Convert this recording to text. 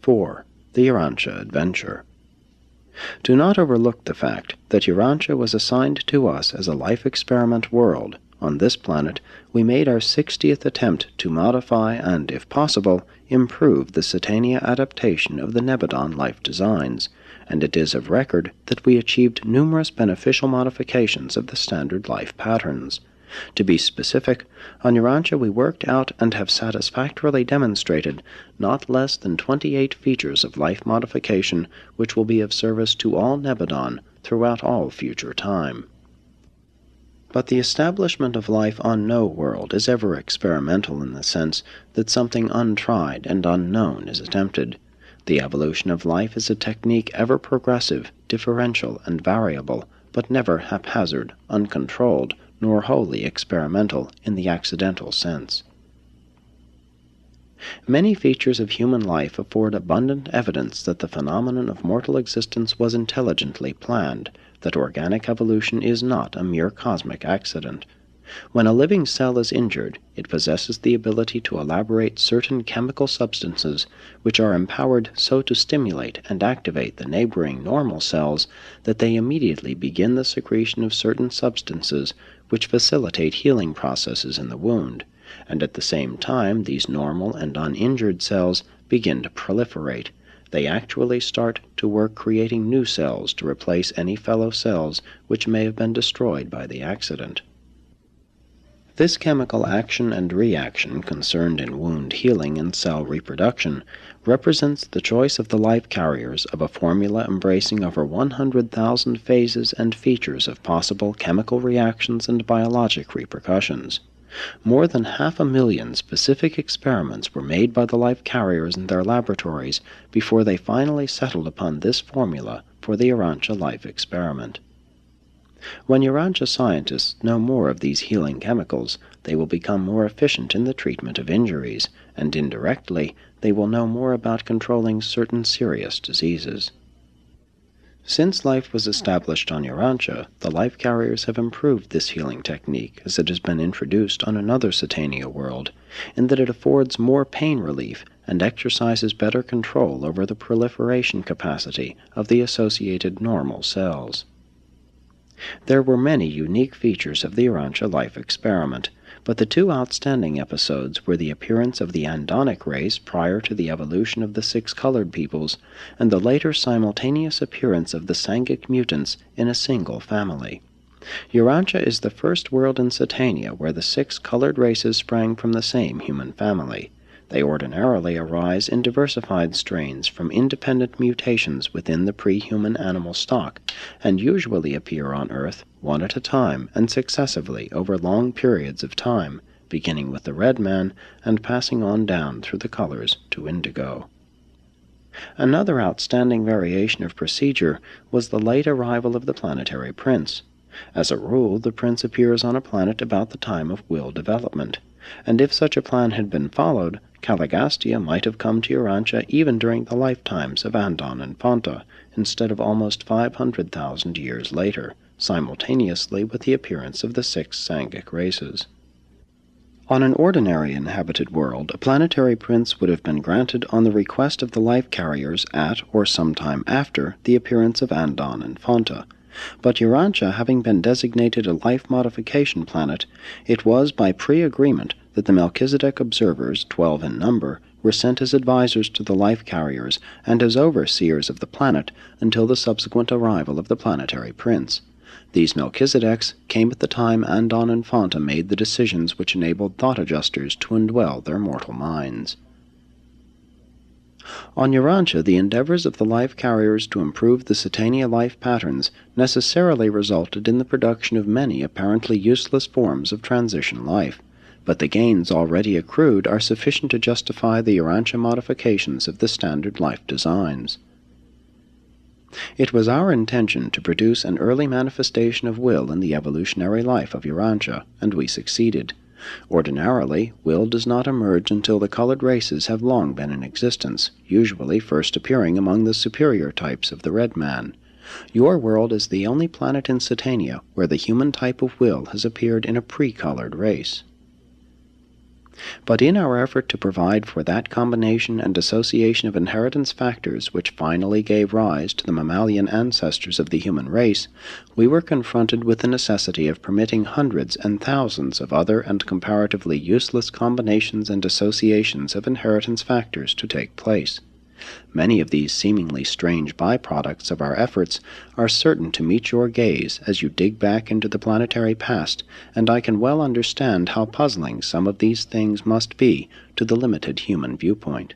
4. The URANTIA Adventure. Do not overlook the fact that URANTIA was assigned to us as a life experiment world. On this planet, we made our 60th attempt to modify and, if possible, improve the Satania adaptation of the Nebadon life designs, and it is of record that we achieved numerous beneficial modifications of the standard life patterns. To be specific, on URANTIA we worked out and have satisfactorily demonstrated not less than 28 features of life modification which will be of service to all Nebadon throughout all future time. But the establishment of life on no world is ever experimental in the sense that something untried and unknown is attempted. The evolution of life is a technique ever progressive, differential, and variable, but never haphazard, uncontrolled, nor wholly experimental in the accidental sense. Many features of human life afford abundant evidence that the phenomenon of mortal existence was intelligently planned, that organic evolution is not a mere cosmic accident. When a living cell is injured, it possesses the ability to elaborate certain chemical substances which are empowered so to stimulate and activate the neighboring normal cells that they immediately begin the secretion of certain substances which facilitate healing processes in the wound, and at the same time these normal and uninjured cells begin to proliferate. They actually start to work creating new cells to replace any fellow cells which may have been destroyed by the accident. This chemical action and reaction concerned in wound healing and cell reproduction represents the choice of the life carriers of a formula embracing over 100,000 phases and features of possible chemical reactions and biologic repercussions. More than 500,000 specific experiments were made by the life carriers in their laboratories before they finally settled upon this formula for the URANTIA life experiment. When URANTIA scientists know more of these healing chemicals, they will become more efficient in the treatment of injuries, and indirectly, they will know more about controlling certain serious diseases. Since life was established on URANTIA, the life carriers have improved this healing technique as it has been introduced on another Satania world, in that it affords more pain relief and exercises better control over the proliferation capacity of the associated normal cells. There were many unique features of the URANTIA life experiment, but the two outstanding episodes were the appearance of the Andonic race prior to the evolution of the six colored peoples, and the later simultaneous appearance of the Sangic mutants in a single family. URANTIA is the first world in Satania where the six colored races sprang from the same human family. They ordinarily arise in diversified strains from independent mutations within the pre-human animal stock, and usually appear on Earth one at a time and successively over long periods of time, beginning with the red man and passing on down through the colors to indigo. Another outstanding variation of procedure was the late arrival of the planetary prince. As a rule, the prince appears on a planet about the time of will development, and if such a plan had been followed, Caligastia might have come to URANTIA even during the lifetimes of Andon and Fonta, instead of almost 500,000 years later, simultaneously with the appearance of the six Sangic races. On an ordinary inhabited world, a planetary prince would have been granted on the request of the life carriers at or sometime after the appearance of Andon and Fonta. But URANTIA having been designated a life modification planet, it was by pre-agreement that the Melchizedek observers, 12 in number, were sent as advisors to the life carriers and as overseers of the planet until the subsequent arrival of the planetary prince. These Melchizedeks came at the time Andon and Fonta made the decisions which enabled thought adjusters to indwell their mortal minds. On URANTIA, the endeavors of the life carriers to improve the Satania life patterns necessarily resulted in the production of many apparently useless forms of transition life, but the gains already accrued are sufficient to justify the URANTIA modifications of the standard life designs. It was our intention to produce an early manifestation of will in the evolutionary life of URANTIA, and we succeeded. Ordinarily, will does not emerge until the colored races have long been in existence, usually first appearing among the superior types of the red man. Your world is the only planet in Satania where the human type of will has appeared in a pre-colored race. But in our effort to provide for that combination and association of inheritance factors which finally gave rise to the mammalian ancestors of the human race, we were confronted with the necessity of permitting hundreds and thousands of other and comparatively useless combinations and associations of inheritance factors to take place. Many of these seemingly strange byproducts of our efforts are certain to meet your gaze as you dig back into the planetary past, and I can well understand how puzzling some of these things must be to the limited human viewpoint.